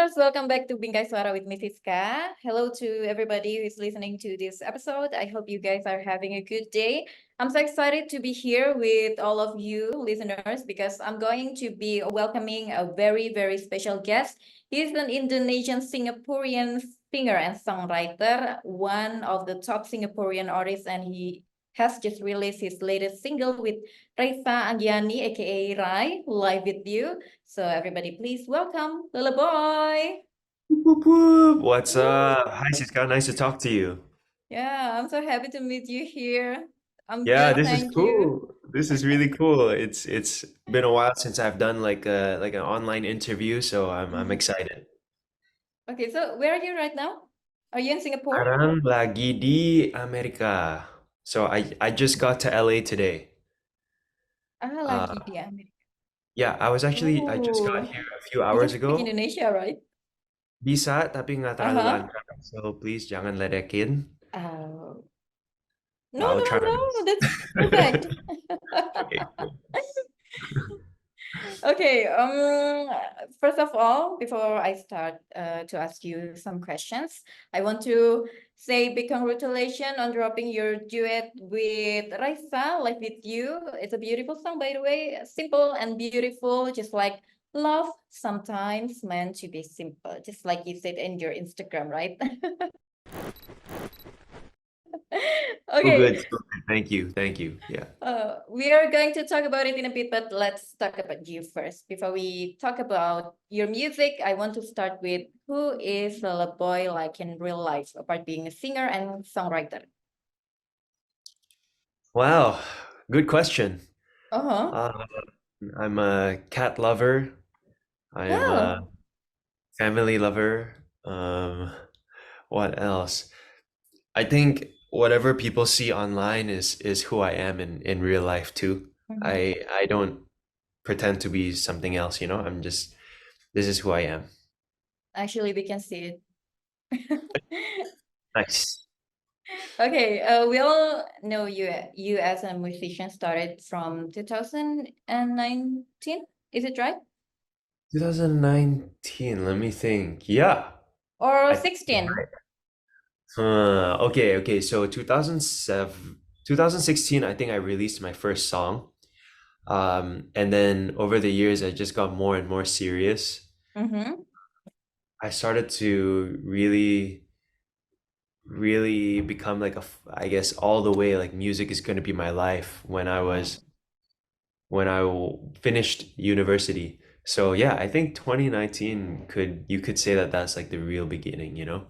listeners, welcome back to Bingkai Suara with Miss Siska. Hello to everybody who is listening to this episode. I hope you guys are having a good day. I'm so excited to be here with all of you listeners because I'm going to be welcoming a very, very special guest. He's an Indonesian-Singaporean singer and songwriter, one of the top Singaporean artists, and he has just released his latest single with Raissa Angiani, aka Rai, live with you. So everybody, please welcome Lullaboy. Whoop, whoop. What's Woo! up? Hi, Siska. Nice to talk to you. Yeah, I'm so happy to meet you here. I'm Yeah, good, this is thank you. cool. This is really cool. It's been a while since I've done like an online interview, so I'm Mhm. excited. Okay, so where are you right now? Are you in Singapore? Sekarang lagi di Amerika. So I just got to LA today. Ah, lagi Uh, di Amerika. yeah, I just got Oh, here a few you can hours speak ago. Indonesia, right? Bisa, tapi nggak terlalu Uh-huh. lancar. So please jangan ledekin. Oh, no, I'll no, try my no, best. that's perfect. Okay, cool. Okay, first of all, before I start to ask you some questions, I want to say big congratulations on dropping your duet with Raissa, Live With You. It's a beautiful song, by the way, simple and beautiful, just like love sometimes meant to be simple, just like you said in your Instagram, right? So Okay, good, so good. Thank you, thank you. Yeah. we are going to talk about it in a bit, but let's talk about you first. Before we talk about your music, I want to start with who is Lullaboy like in real life, apart being a singer and songwriter? Wow, good question. Uh-huh. Uh, I'm a cat lover. I am a Oh, family lover. What else? I think whatever people see online is who I am in real life too. mhm. I don't pretend to be something else, you know? I'm just this is who I am. Actually, we can see it. Nice. Okay, we all know you as a musician started from 2019. Is it right? 2019, let me think. Yeah. Or I think you're 16? right. Okay. So 2007, 2016, I think I released my first song. And then over the years, I just got more and more serious. Mm-hmm. I started to really become like I guess all the way like music is going to be my life when finished university. So yeah, I think 2019 you could say that that's like the real beginning, you know?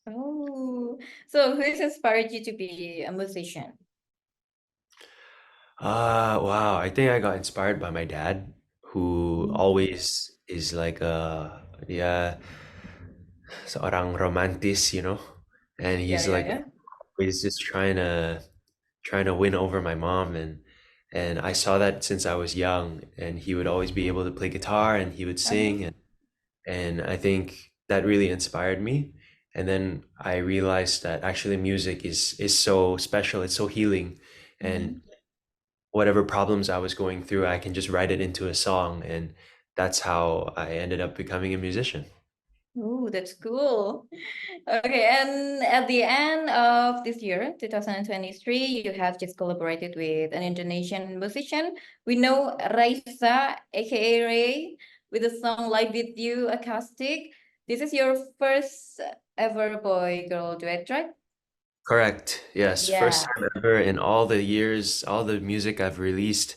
Oh, so who has inspired you to be a musician? Wow. I think I got inspired by my dad, who Mm. always is like yeah, seorang romantis, you know? And Yeah, he's yeah, like yeah. always just trying to win over my mom and I saw that since I was young and he would always be able to play guitar and he would Uh-huh. sing and I think that really inspired me. And then I realized that actually music is so special, it's so healing Mm-hmm. and whatever problems I was going through, I can just write it into a song. And that's how I ended up becoming a musician. Oh, that's cool. Okay, and at the end of this year, 2023, you have just collaborated with an Indonesian musician. We know Raisa, aka Ray, with the song Live With You acoustic. This is your first ever boy-girl duet, right? Correct. Yes. First Yeah. time ever in all the years, all the music I've released,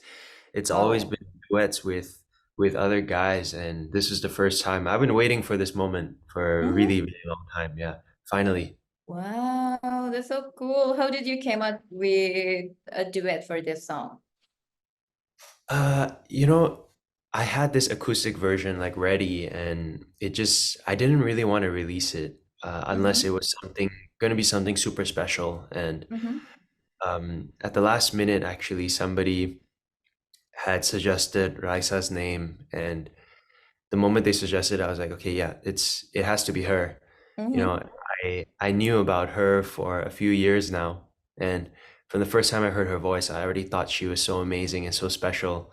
it's always Wow. been duets with other guys. And this is the first time. I've been waiting for this moment for a Mhm. really, really long time. Yeah. Finally. Wow, that's so cool. How did you came up with a duet for this song? You know, I had this acoustic version like ready and I didn't really want to release it unless Mm-hmm. it was gonna be something super special. And Mm-hmm. at the last minute, actually, somebody had suggested Raisa's name, and the moment they suggested, I was like, okay, yeah, it has to be her. You Mm-hmm. know, I knew about her for a few years now, and from the first time I heard her voice, I already thought she was so amazing and so special.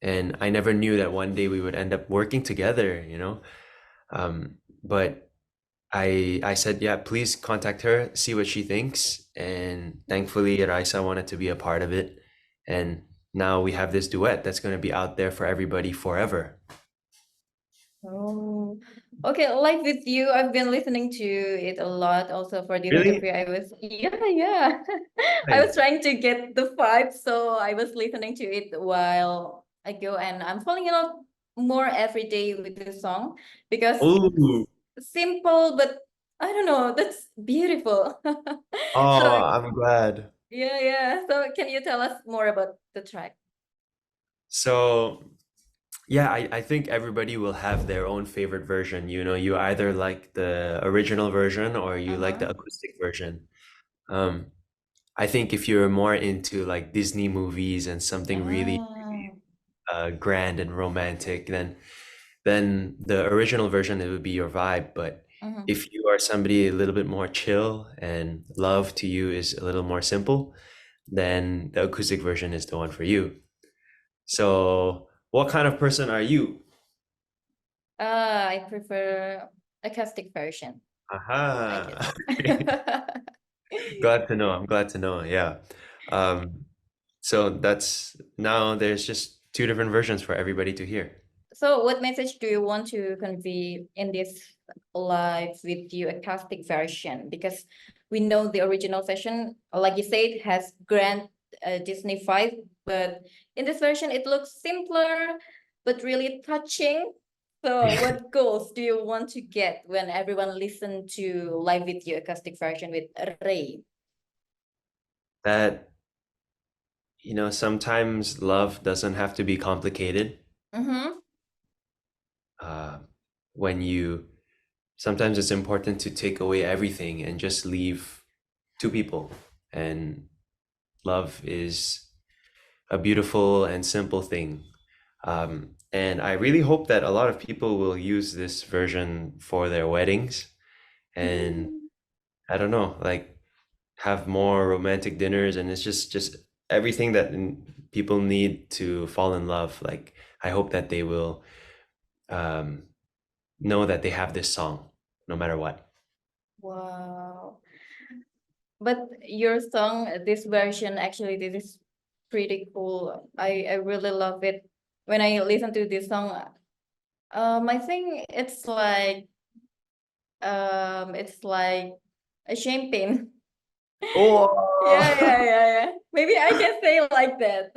And I never knew that one day we would end up working together, you know. But I said, yeah, please contact her, see what she thinks. And thankfully, Raisa wanted to be a part of it. And now we have this duet that's going to be out there for everybody forever. Oh, okay. Like with you, I've been listening to it a lot. Also for this Really? interview, yeah. I was Nice. trying to get the vibe, so I was listening to it while I go, and I'm falling in love more every day with the song because it's Ooh. simple, but I don't know, that's beautiful. Oh, So I'm glad. yeah. So can you tell us more about the track? So, yeah, I think everybody will have their own favorite version. You know, you either like the original version or you like the Uh-huh. acoustic version. Um, I think if you're more into like Disney movies and something really Ah. grand and romantic, then the original version it would be your vibe. But Mm-hmm. if you are somebody a little bit more chill and love to you is a little more simple, then the acoustic version is the one for you. So, what kind of person are you? I prefer acoustic version, I Aha. guess. Glad to know. I'm glad to know. Yeah. Um, so that's now there's just two different versions for everybody to hear. So, what message do you want to convey in this live with you acoustic version? Because we know the original session, like you said, has grand Disney vibe, but in this version, it looks simpler but really touching. So, what goals do you want to get when everyone listen to live with you acoustic version with Ray? That, sometimes love doesn't have to be complicated. Mm-hmm. Uh, when you sometimes it's important to take away everything and just leave two people. And love is a beautiful and simple thing. And I really hope that a lot of people will use this version for their weddings and I don't know, like have more romantic dinners and it's just everything that people need to fall in love. Like I hope that they will um, know that they have this song no matter what. Wow. But your song, this version, actually, this is pretty cool. I really love it. When I listen to this song, I think it's like a champagne. Oh, Yeah. Maybe I can say like that.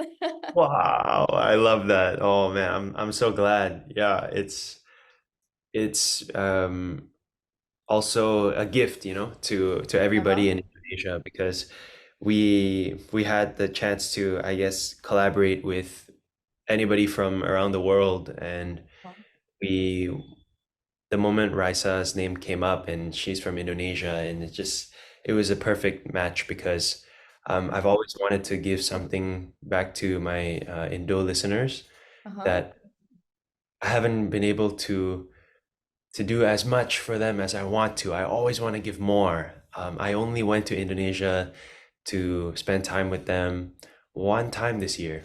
wow, I love that. Oh man, I'm so glad. Yeah, it's also a gift, to everybody Uh-huh. in Indonesia because we had the chance to, I guess, collaborate with anybody from around the world, and we the moment Raisa's name came up, and she's from Indonesia, and it was a perfect match because I've always wanted to give something back to my Indo listeners Uh-huh. that I haven't been able to do as much for them as I want to. I always want to give more. I only went to Indonesia to spend time with them one time this year.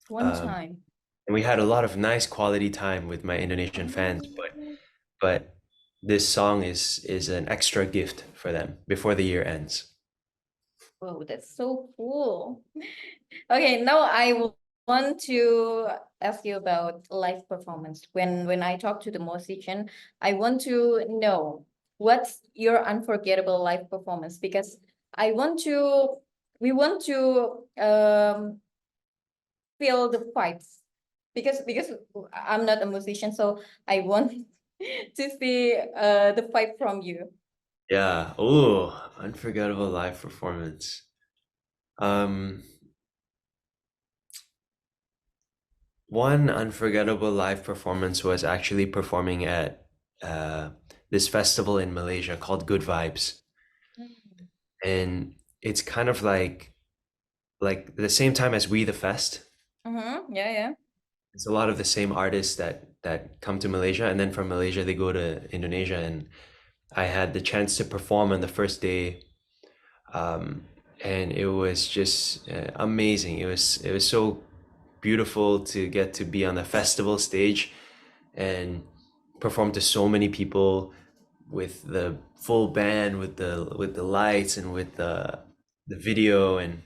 One Um, time. and we had a lot of nice quality time with my Indonesian fans, but this song is an extra gift for them before the year ends. Oh, that's so cool. Okay, now want to ask you about live performance. When I talk to the musician, I want to know what's your unforgettable live performance because I want to we want to feel the vibes because I'm not a musician, so I want to see the vibe from you. Yeah. Oh, unforgettable live performance. Um, One unforgettable live performance was actually performing at uh, this festival in Malaysia called Good Vibes. And it's kind of like the same time as We the Fest. Mm-hmm. Yeah. It's a lot of the same artists that come to Malaysia, and then from Malaysia they go to Indonesia. And I had the chance to perform on the first day, and it was just amazing. It was so beautiful to get to be on the festival stage and perform to so many people with the full band, with the lights and with the video, and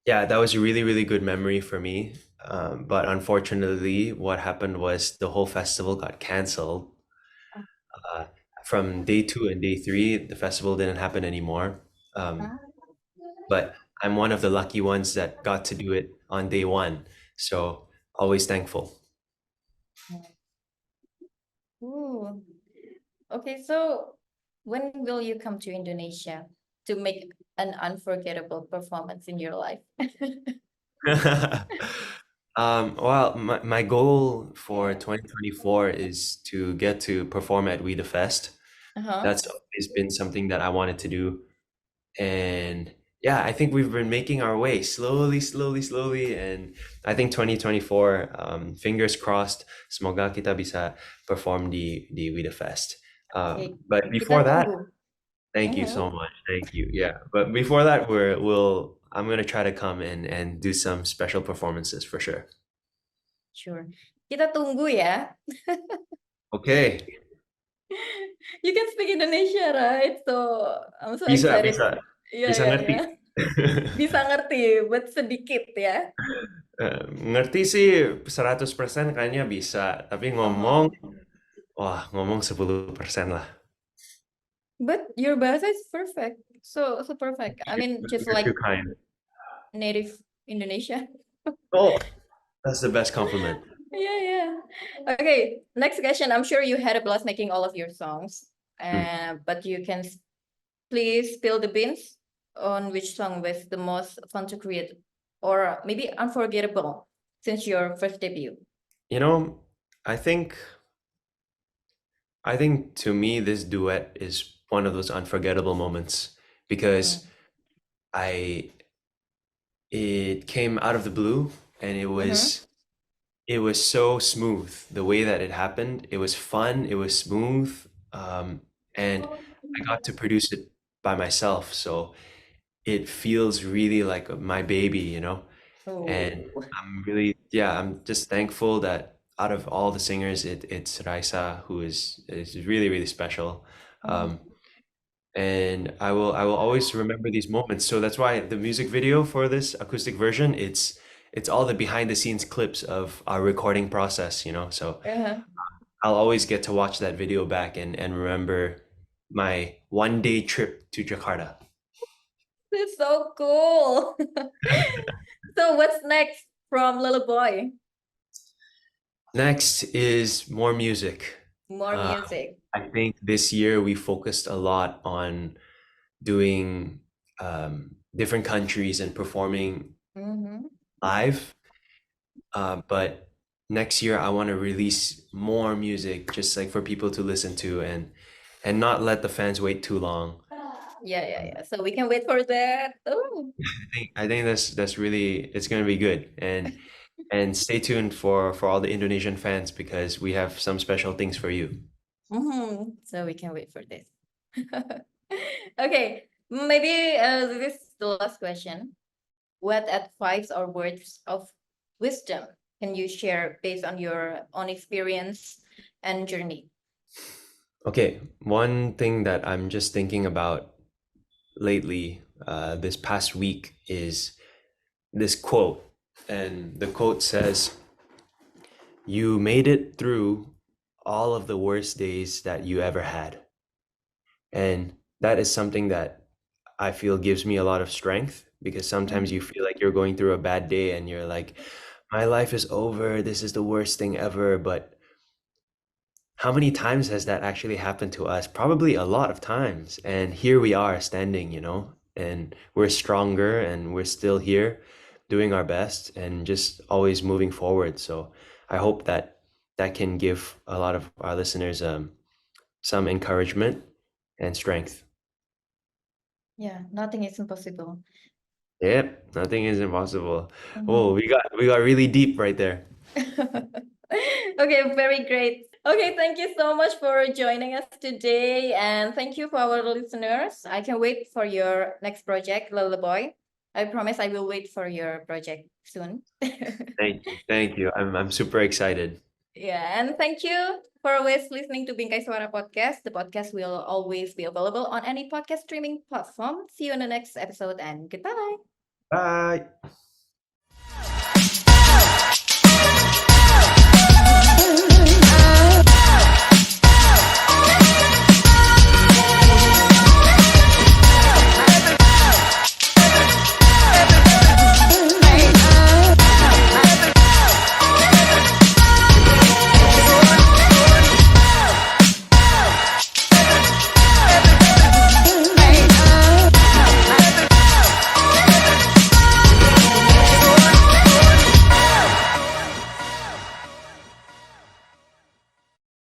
yeah, that was a really, really good memory for me. But unfortunately, what happened was the whole festival got canceled. Uh, from day 2 and day 3, the festival didn't happen anymore. Um, but I'm one of the lucky ones that got to do it on day 1. So always thankful. Ooh. Okay, so when will you come to Indonesia to make an unforgettable performance in your life? Well, my goal for 2024 is to get to perform at We The Fest. Uh-huh. That's always been something that I wanted to do. And yeah, I think we've been making our way slowly, slowly, slowly. And I think 2024, fingers crossed, semoga kita bisa perform di We The Fest. Okay, But kita before that, tunggu. thank you Mhm. so much. Thank you. Yeah. But before that, I'm gonna try to come and do some special performances for sure. Sure. Kita tunggu ya. Okay. You can speak Indonesia, right? So I'm so Bisa, excited. bisa. Iya, Bisa iya, ngerti. iya. Bisa ngerti, but sedikit ya. Ngerti sih 100% kayaknya bisa, tapi ngomong, Uh-huh. wah, ngomong 10% lah. But your bahasa is perfect. So perfect. I mean, just You're too like kind. native Indonesia. Oh, that's the best compliment. Yeah, yeah. Okay, next question. I'm sure you had a blast making all of your songs. Hmm. But you can please spill the beans on which song was the most fun to create or maybe unforgettable since your first debut. You know, I think I think to me this duet is one of those unforgettable moments because Mm. I it came out of the blue and Mm-hmm. it was so smooth the way that it happened. It was fun, it was smooth, and I got to produce it by myself. So it feels really like my baby, you know? And Oh. yeah, I'm just thankful that out of all the singers, it's Raissa who is really, really special. Mhm. Um, and I will always remember these moments. So that's why the music video for this acoustic version, it's all the behind the scenes clips of our recording process, you know. So Uh-huh. I'll always get to watch that video back and remember my 1 day trip to Jakarta. That's so cool. So what's next from Lullaboy? Next is more music. More Uh, music. I think this year we focused a lot on doing different countries and performing Mm-hmm. live. But next year I want to release more music just like for people to listen to and not let the fans wait too long. Yeah, yeah, yeah. So we can wait for that. Oh. I think that's really it's gonna be good and stay tuned for all the Indonesian fans because we have some special things for you. Mm-hmm. So we can wait for this. Okay, maybe this is the last question. What advice or words of wisdom can you share based on your own experience and journey? Okay, one thing that I'm just thinking about lately, this past week, is this quote. And the quote says, "You made it through all of the worst days that you ever had." And that is something that I feel gives me a lot of strength because sometimes you feel like you're going through a bad day and you're like, my life is over. This is the worst thing ever. But how many times has that actually happened to us? Probably a lot of times. And here we are standing, you know, and we're stronger and we're still here doing our best and just always moving forward. So I hope that that can give a lot of our listeners some encouragement and strength. Yeah, nothing is impossible. Yep, nothing is impossible. Oh, Mhm. we got really deep right there. Okay, very great. Okay, thank you so much for joining us today. And thank you for our listeners. I can wait for your next project, Lullaboy. I promise I will wait for your project soon. Thank you. Thank you. I'm super excited. Yeah, and thank you for always listening to Bingkai Suara Podcast. The podcast will always be available on any podcast streaming platform. See you in the next episode and goodbye. Bye.